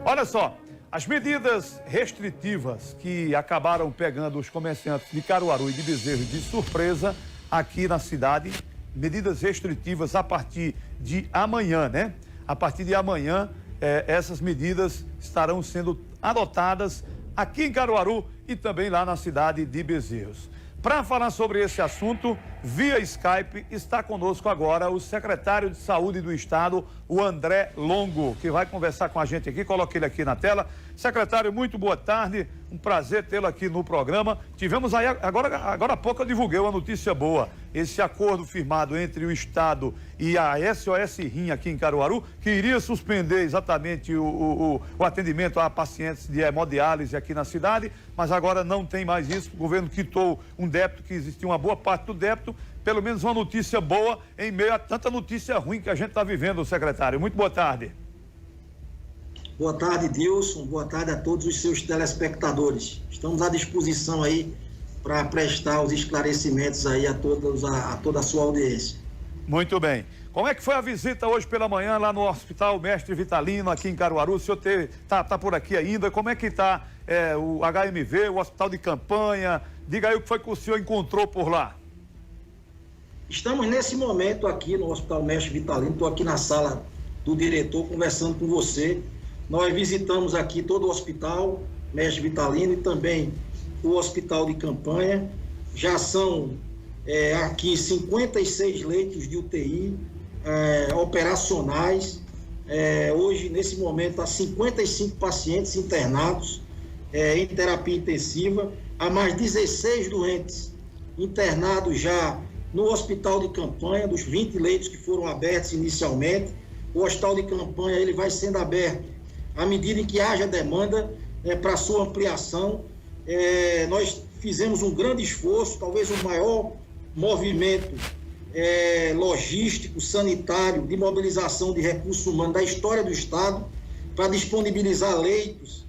Olha só, as medidas restritivas que acabaram pegando os comerciantes de Caruaru e de Bezerros de surpresa aqui na cidade, medidas restritivas a partir de amanhã, né? A partir de amanhã, essas medidas estarão sendo adotadas aqui em Caruaru e também lá na cidade de Bezerros. Para falar sobre esse assunto, via Skype, está conosco agora o secretário de Saúde do Estado, o André Longo, que vai conversar com a gente aqui. Coloque ele aqui na tela. Secretário, muito boa tarde. Um prazer tê-lo aqui no programa. Tivemos aí, agora há pouco eu divulguei uma notícia boa. Esse acordo firmado entre o Estado e a SOS Rim aqui em Caruaru, que iria suspender exatamente o atendimento a pacientes de hemodiálise aqui na cidade, mas agora não tem mais isso. O governo quitou um débito, que existia uma boa parte do débito. Pelo menos uma notícia boa em meio a tanta notícia ruim que a gente está vivendo, secretário. Muito boa tarde. Boa tarde, Dilson. Boa tarde a todos os seus telespectadores. Estamos à disposição aí para prestar os esclarecimentos aí a toda a sua audiência. Muito bem. Como é que foi a visita hoje pela manhã lá no Hospital Mestre Vitalino, aqui em Caruaru? O senhor tá por aqui ainda? Como é que está o HMV, o Hospital de Campanha? Diga aí o que foi que o senhor encontrou por lá. Estamos nesse momento aqui no Hospital Mestre Vitalino, estou aqui na sala do diretor conversando com você. Nós visitamos aqui todo o Hospital Mestre Vitalino e também o Hospital de Campanha. Já são aqui 56 leitos de UTI operacionais. Hoje, nesse momento, há 55 pacientes internados em terapia intensiva. Há mais 16 doentes internados já no Hospital de Campanha, dos 20 leitos que foram abertos inicialmente. O Hospital de Campanha ele vai sendo aberto à medida em que haja demanda para sua ampliação. Nós fizemos um grande esforço, talvez o maior movimento logístico, sanitário, de mobilização de recursos humanos da história do Estado, para disponibilizar leitos,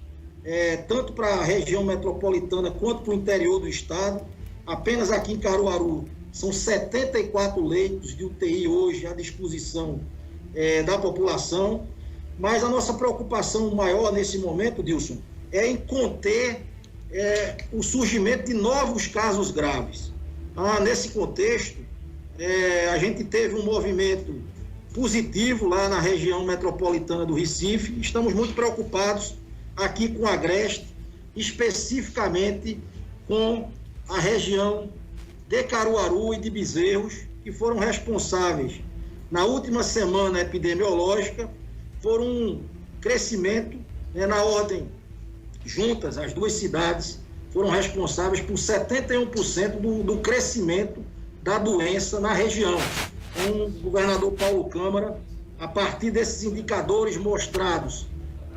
tanto para a região metropolitana quanto para o interior do Estado. Apenas aqui em Caruaru são 74 leitos de UTI hoje à disposição da população, mas a nossa preocupação maior nesse momento, Dilson, é em conter o surgimento de novos casos graves. Nesse contexto, a gente teve um movimento positivo lá na região metropolitana do Recife. Estamos muito preocupados aqui com a Agreste, especificamente com a região de Caruaru e de Bezerros, que foram responsáveis na última semana epidemiológica por um crescimento na ordem, juntas, as duas cidades foram responsáveis por 71% do crescimento da doença na região. O governador Paulo Câmara, a partir desses indicadores mostrados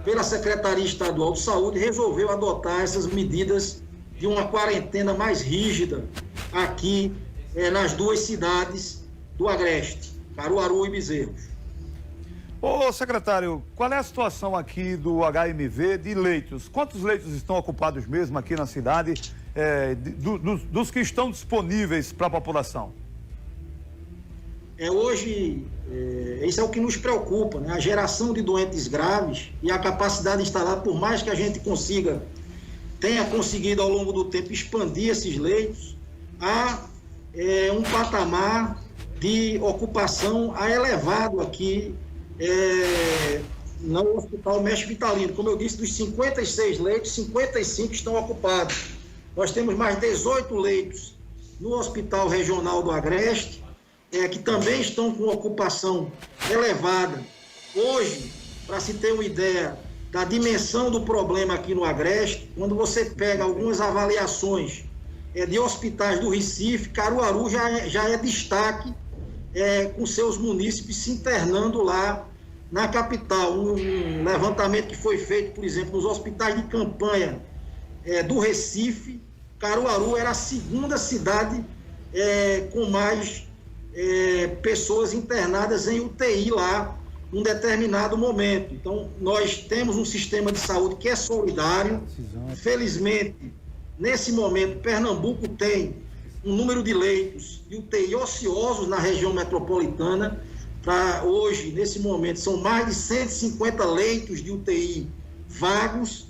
pela Secretaria Estadual de Saúde, resolveu adotar essas medidas de uma quarentena mais rígida aqui nas duas cidades do Agreste, Caruaru e Bezerros. Ô secretário, qual é a situação aqui do HMV de leitos? Quantos leitos estão ocupados mesmo aqui na cidade, dos que estão disponíveis para a população? Hoje, isso é o que nos preocupa, né? A geração de doentes graves e a capacidade instalada, por mais que a gente tenha conseguido ao longo do tempo expandir esses leitos, há um patamar de ocupação elevado aqui no Hospital Mestre Vitalino. Como eu disse, dos 56 leitos, 55 estão ocupados. Nós temos mais 18 leitos no Hospital Regional do Agreste, que também estão com ocupação elevada. Hoje, para se ter uma ideia da dimensão do problema aqui no Agreste, quando você pega algumas avaliações de hospitais do Recife, Caruaru já é destaque, com seus munícipes se internando lá na capital. Um levantamento que foi feito, por exemplo, nos hospitais de campanha do Recife, Caruaru era a segunda cidade com mais pessoas internadas em UTI lá, num determinado momento. Então, nós temos um sistema de saúde que é solidário. Felizmente, nesse momento, Pernambuco tem um número de leitos de UTI ociosos na região metropolitana. Hoje, nesse momento, são mais de 150 leitos de UTI vagos.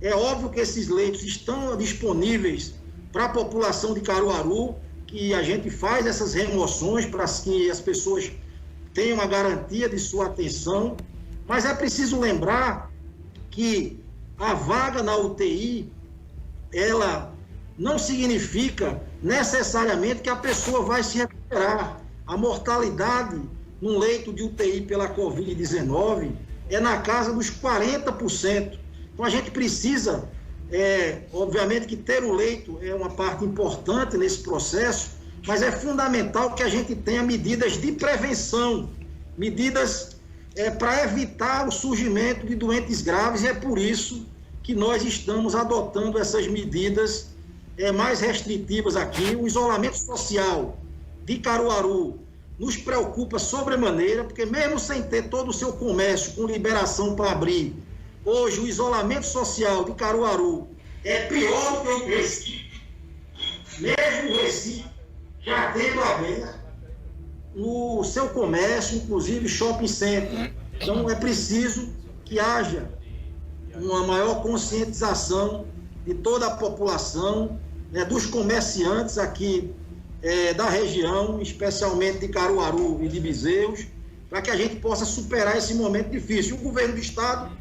É óbvio que esses leitos estão disponíveis para a população de Caruaru, que a gente faz essas remoções para que as pessoas tenham a garantia de sua atenção, mas é preciso lembrar que a vaga na UTI, ela não significa necessariamente que a pessoa vai se recuperar. A mortalidade num leito de UTI pela Covid-19 é na casa dos 40%. Então a gente precisa, obviamente que ter o leito é uma parte importante nesse processo, mas é fundamental que a gente tenha medidas de prevenção, medidas para evitar o surgimento de doentes graves, e é por isso que nós estamos adotando essas medidas mais restritivas aqui. O isolamento social de Caruaru nos preocupa sobremaneira, porque mesmo sem ter todo o seu comércio com liberação para abrir, hoje o isolamento social de Caruaru é pior do que o Recife. Mesmo o Recife já tendo aberto no seu comércio, inclusive shopping center. Então é preciso que haja uma maior conscientização de toda a população, dos comerciantes aqui da região, especialmente de Caruaru e de Bezerros, para que a gente possa superar esse momento difícil. O governo do estado,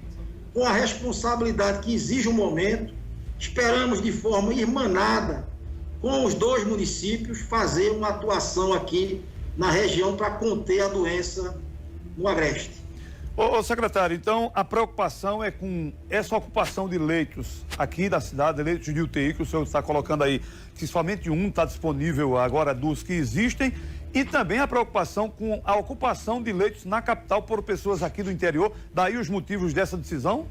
com a responsabilidade que exige o momento, esperamos de forma irmanada com os dois municípios fazer uma atuação aqui na região para conter a doença no Agreste. Ô, secretário, então a preocupação é com essa ocupação de leitos aqui da cidade, leitos de UTI que o senhor está colocando aí, que somente um está disponível agora dos que existem, e também a preocupação com a ocupação de leitos na capital por pessoas aqui do interior, daí os motivos dessa decisão?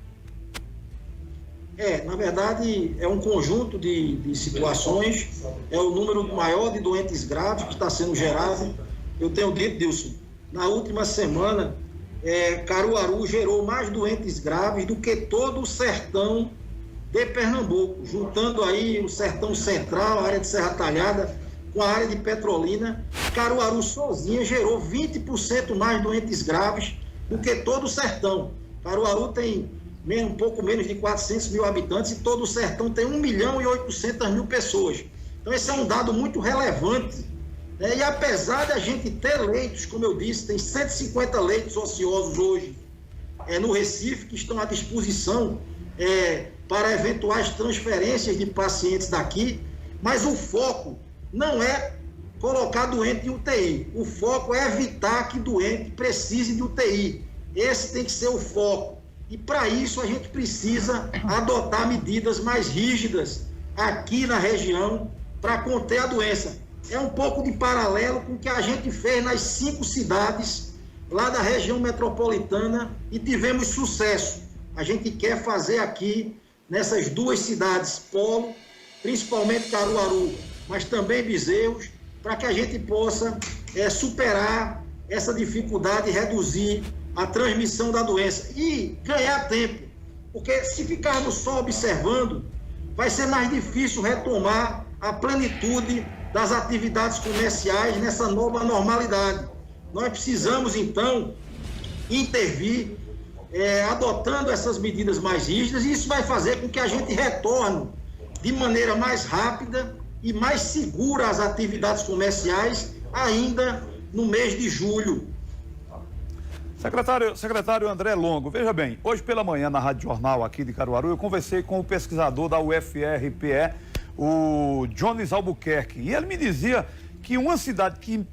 Na verdade, é um conjunto de situações, é o número maior de doentes graves que está sendo gerado. Eu tenho dito, Dilson, na última semana, Caruaru gerou mais doentes graves do que todo o sertão de Pernambuco, juntando aí o sertão central, a área de Serra Talhada, com a área de Petrolina. Caruaru sozinha gerou 20% mais doentes graves do que todo o sertão. Caruaru tem um pouco menos de 400 mil habitantes e todo o sertão tem 1.800.000 pessoas. Então esse é um dado muito relevante. E apesar de a gente ter leitos, como eu disse, tem 150 leitos ociosos hoje no Recife, que estão à disposição para eventuais transferências de pacientes daqui, mas o foco não é colocar doente em UTI, o foco é evitar que doente precise de UTI. Esse tem que ser o foco. E para isso a gente precisa adotar medidas mais rígidas aqui na região para conter a doença. É um pouco de paralelo com o que a gente fez nas 5 cidades lá da região metropolitana e tivemos sucesso. A gente quer fazer aqui nessas 2 cidades polo, principalmente Caruaru, mas também Bezerros, para que a gente possa superar essa dificuldade e reduzir a transmissão da doença e ganhar tempo, porque se ficarmos só observando, vai ser mais difícil retomar a plenitude das atividades comerciais nessa nova normalidade. Nós precisamos, então, intervir, adotando essas medidas mais rígidas, e isso vai fazer com que a gente retorne de maneira mais rápida e mais segura às atividades comerciais ainda no mês de julho. Secretário André Longo, veja bem, hoje pela manhã na Rádio Jornal aqui de Caruaru, eu conversei com o pesquisador da UFRPE, o Jones Albuquerque, e ele me dizia que uma cidade que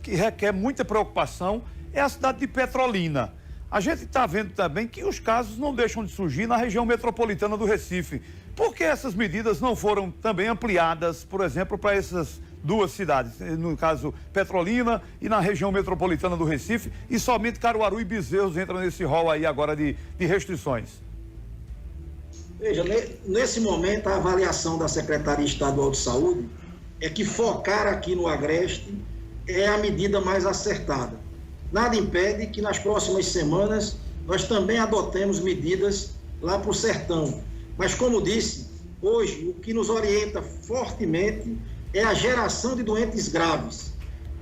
requer muita preocupação é a cidade de Petrolina. A gente está vendo também que os casos não deixam de surgir na região metropolitana do Recife. Por que essas medidas não foram também ampliadas, por exemplo, para essas 2 cidades, no caso Petrolina e na região metropolitana do Recife, e somente Caruaru e Bezerros entram nesse rol aí agora de restrições? Veja, nesse momento a avaliação da Secretaria Estadual de Saúde é que focar aqui no Agreste é a medida mais acertada. Nada impede que nas próximas semanas nós também adotemos medidas lá para o sertão. Mas como disse, hoje o que nos orienta fortemente é a geração de doentes graves.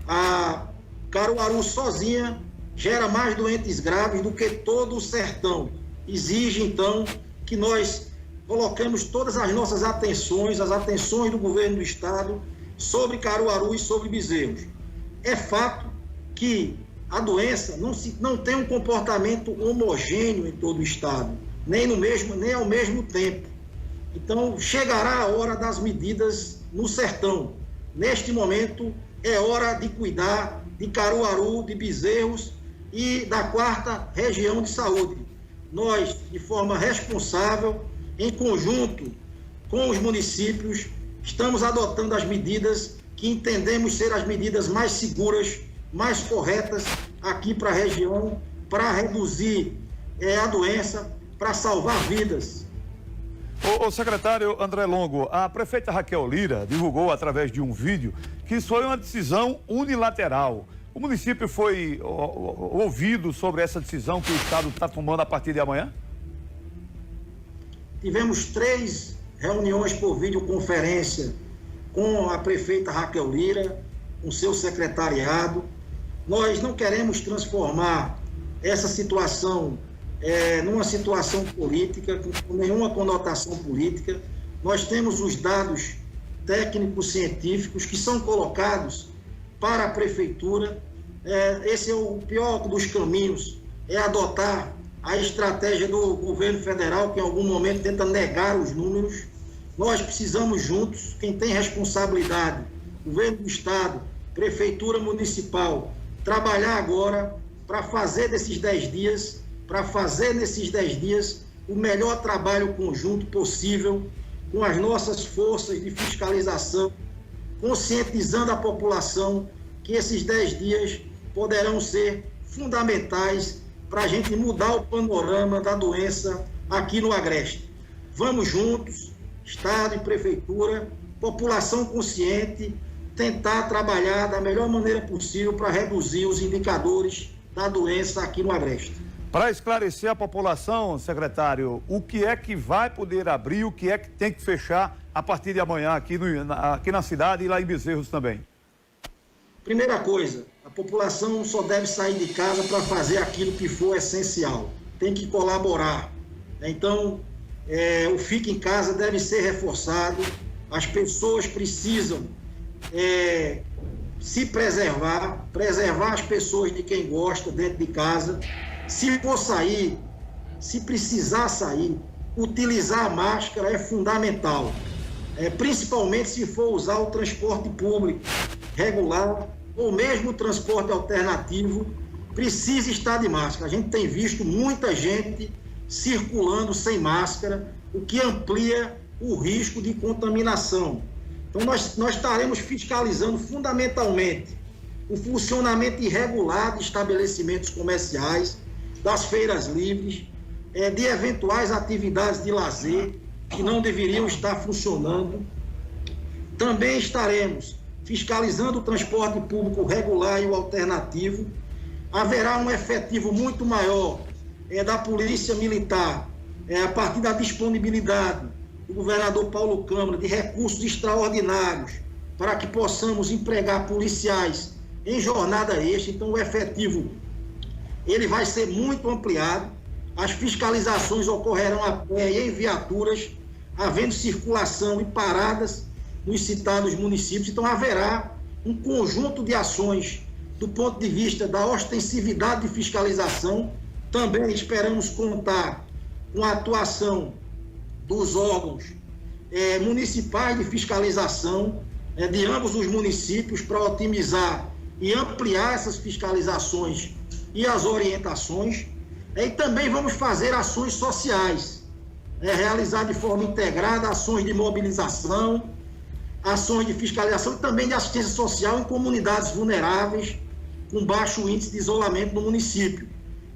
A Caruaru sozinha gera mais doentes graves do que todo o sertão. exige, então, que nós colocamos todas as nossas atenções, as atenções do governo do estado, sobre Caruaru e sobre Bezerros. É fato que a doença não tem um comportamento homogêneo em todo o estado, nem ao mesmo tempo. Então, chegará a hora das medidas no sertão. Neste momento, é hora de cuidar de Caruaru, de Bezerros e da 4ª Região de Saúde. Nós, de forma responsável, em conjunto com os municípios, estamos adotando as medidas que entendemos ser as medidas mais seguras, mais corretas aqui para a região, para reduzir a doença, para salvar vidas. O secretário André Longo, a prefeita Raquel Lira divulgou através de um vídeo que isso foi uma decisão unilateral. O município foi ouvido sobre essa decisão que o estado está tomando a partir de amanhã? Tivemos 3 reuniões por videoconferência com a prefeita Raquel Lira, com seu secretariado. Nós não queremos transformar essa situação numa situação política, com nenhuma conotação política. Nós temos os dados técnicos científicos que são colocados para a prefeitura. Esse é o pior dos caminhos, é adotar a estratégia do governo federal, que em algum momento tenta negar os números. Nós precisamos juntos, quem tem responsabilidade, governo do estado, prefeitura municipal, trabalhar agora para fazer nesses 10 dias o melhor trabalho conjunto possível com as nossas forças de fiscalização, conscientizando a população que esses 10 dias poderão ser fundamentais para a gente mudar o panorama da doença aqui no Agreste. Vamos juntos, Estado e Prefeitura, população consciente, tentar trabalhar da melhor maneira possível para reduzir os indicadores da doença aqui no Agreste. Para esclarecer a população, secretário, o que é que vai poder abrir, o que é que tem que fechar a partir de amanhã aqui na cidade e lá em Bezerros também? Primeira coisa, a população só deve sair de casa para fazer aquilo que for essencial. Tem que colaborar. Então, o Fique em Casa deve ser reforçado. As pessoas precisam se preservar as pessoas de quem gosta dentro de casa. Se for sair, se precisar sair, utilizar a máscara é fundamental. Principalmente se for usar o transporte público regular ou mesmo o transporte alternativo, precisa estar de máscara. A gente tem visto muita gente circulando sem máscara, o que amplia o risco de contaminação. Então, nós estaremos fiscalizando fundamentalmente o funcionamento irregular de estabelecimentos comerciais, das feiras livres, de eventuais atividades de lazer que não deveriam estar funcionando. Também estaremos fiscalizando o transporte público regular e o alternativo. Haverá um efetivo muito maior da Polícia Militar, a partir da disponibilidade do governador Paulo Câmara de recursos extraordinários para que possamos empregar policiais em jornada extra. Então, o efetivo ele vai ser muito ampliado. As fiscalizações ocorrerão a pé e em viaturas, havendo circulação e paradas nos citados municípios. Então, haverá um conjunto de ações do ponto de vista da ostensividade de fiscalização. Também esperamos contar com a atuação dos órgãos municipais de fiscalização de ambos os municípios para otimizar e ampliar essas fiscalizações e as orientações. E também vamos fazer ações sociais, realizar de forma integrada ações de mobilização, ações de fiscalização e também de assistência social em comunidades vulneráveis com baixo índice de isolamento no município.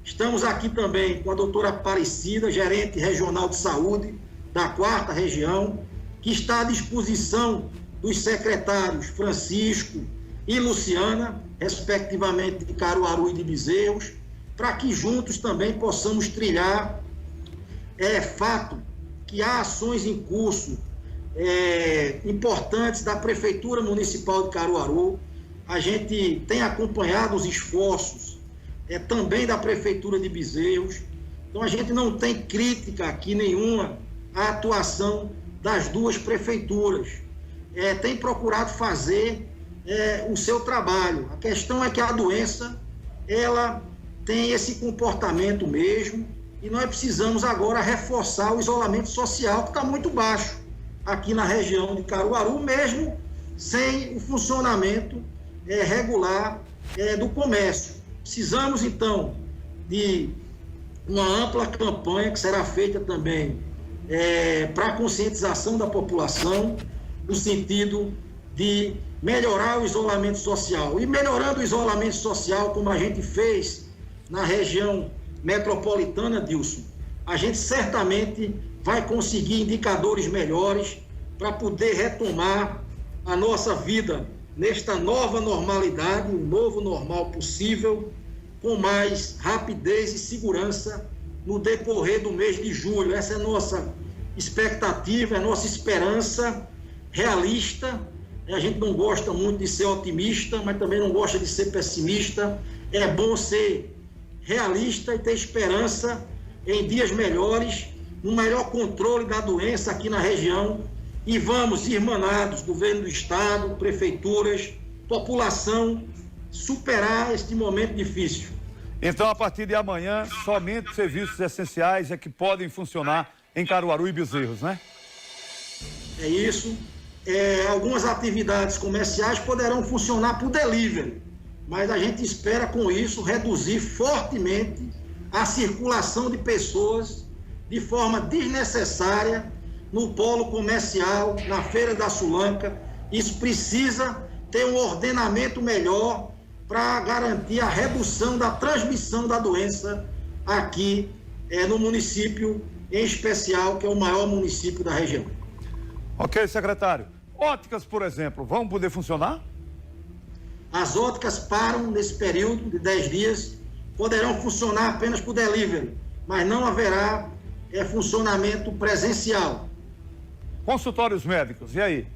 Estamos aqui também com a doutora Aparecida, gerente regional de saúde da 4ª Região, que está à disposição dos secretários Francisco e Luciana, respectivamente de Caruaru e de Bezerros, para que juntos também possamos trilhar. É fato que há ações em curso importantes da Prefeitura Municipal de Caruaru. A gente tem acompanhado os esforços também da Prefeitura de Bezerros. Então a gente não tem crítica aqui nenhuma à atuação das duas prefeituras. Tem procurado fazer o seu trabalho. A questão é que a doença, ela tem esse comportamento mesmo, e nós precisamos agora reforçar o isolamento social, que está muito baixo aqui na região de Caruaru, mesmo sem o funcionamento regular do comércio. Precisamos, então, de uma ampla campanha que será feita também para a conscientização da população, no sentido de melhorar o isolamento social. E melhorando o isolamento social, como a gente fez na região metropolitana, Dilson, a gente certamente vai conseguir indicadores melhores para poder retomar a nossa vida nesta nova normalidade, o novo normal possível, com mais rapidez e segurança no decorrer do mês de julho. Essa é a nossa expectativa, é a nossa esperança realista. A gente não gosta muito de ser otimista, mas também não gosta de ser pessimista. É bom ser realista e ter esperança em dias melhores, no melhor controle da doença aqui na região. E vamos, irmanados, governo do estado, prefeituras, população, superar este momento difícil. Então, a partir de amanhã, somente serviços essenciais é que podem funcionar em Caruaru e Bezerros, né? É isso. Algumas atividades comerciais poderão funcionar por delivery, mas a gente espera com isso reduzir fortemente a circulação de pessoas de forma desnecessária no polo comercial, na Feira da Sulanca. Isso precisa ter um ordenamento melhor para garantir a redução da transmissão da doença aqui no município, em especial, que é o maior município da região. Ok, secretário. Óticas, por exemplo, vão poder funcionar? As óticas param nesse período de 10 dias, poderão funcionar apenas por delivery, mas não haverá funcionamento presencial. Consultórios médicos, e aí?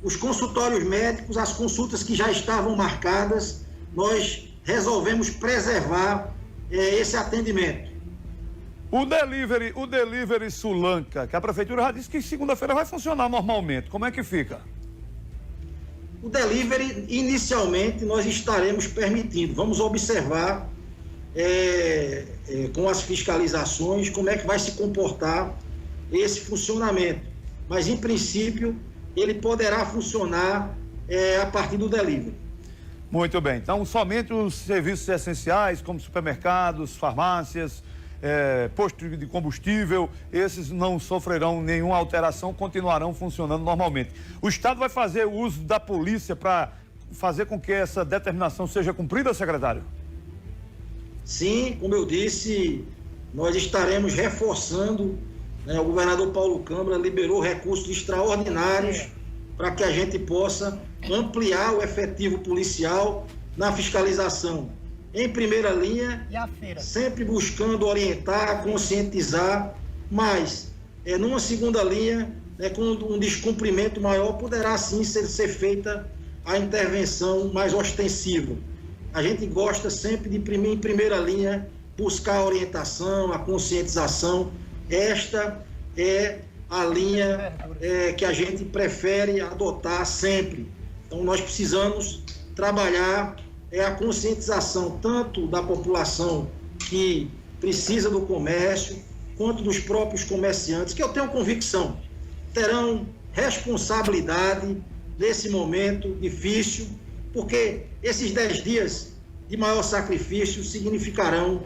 Os consultórios médicos, as consultas que já estavam marcadas, nós resolvemos preservar esse atendimento. O delivery Sulanca, que a prefeitura já disse que segunda-feira vai funcionar normalmente. Como é que fica? O delivery, inicialmente, nós estaremos permitindo. Vamos observar com as fiscalizações como é que vai se comportar esse funcionamento. Mas, em princípio, ele poderá funcionar a partir do delivery. Muito bem. Então, somente os serviços essenciais, como supermercados, farmácias, postos de combustível, esses não sofrerão nenhuma alteração, continuarão funcionando normalmente. O Estado vai fazer uso da polícia para fazer com que essa determinação seja cumprida, secretário? Sim, como eu disse, nós estaremos reforçando, o governador Paulo Câmara liberou recursos extraordinários para que a gente possa ampliar o efetivo policial na fiscalização. Em primeira linha, sempre buscando orientar, conscientizar, mas numa segunda linha, com um descumprimento maior, poderá sim ser feita a intervenção mais ostensiva. A gente gosta sempre de, em primeira linha, buscar a orientação, a conscientização. Esta é a linha que a gente prefere adotar sempre. Então, nós precisamos trabalhar a conscientização tanto da população que precisa do comércio, quanto dos próprios comerciantes, que eu tenho convicção, terão responsabilidade nesse momento difícil, porque esses 10 dias de maior sacrifício significarão,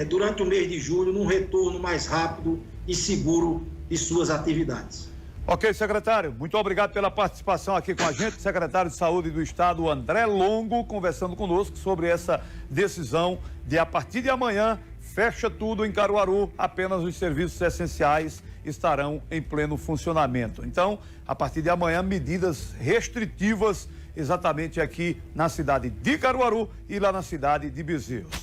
durante o mês de julho, um retorno mais rápido e seguro de suas atividades. Ok, secretário, muito obrigado pela participação aqui com a gente. Secretário de Saúde do Estado, André Longo, conversando conosco sobre essa decisão de, a partir de amanhã, fecha tudo em Caruaru, apenas os serviços essenciais estarão em pleno funcionamento. Então, a partir de amanhã, medidas restritivas exatamente aqui na cidade de Caruaru e lá na cidade de Bezerros.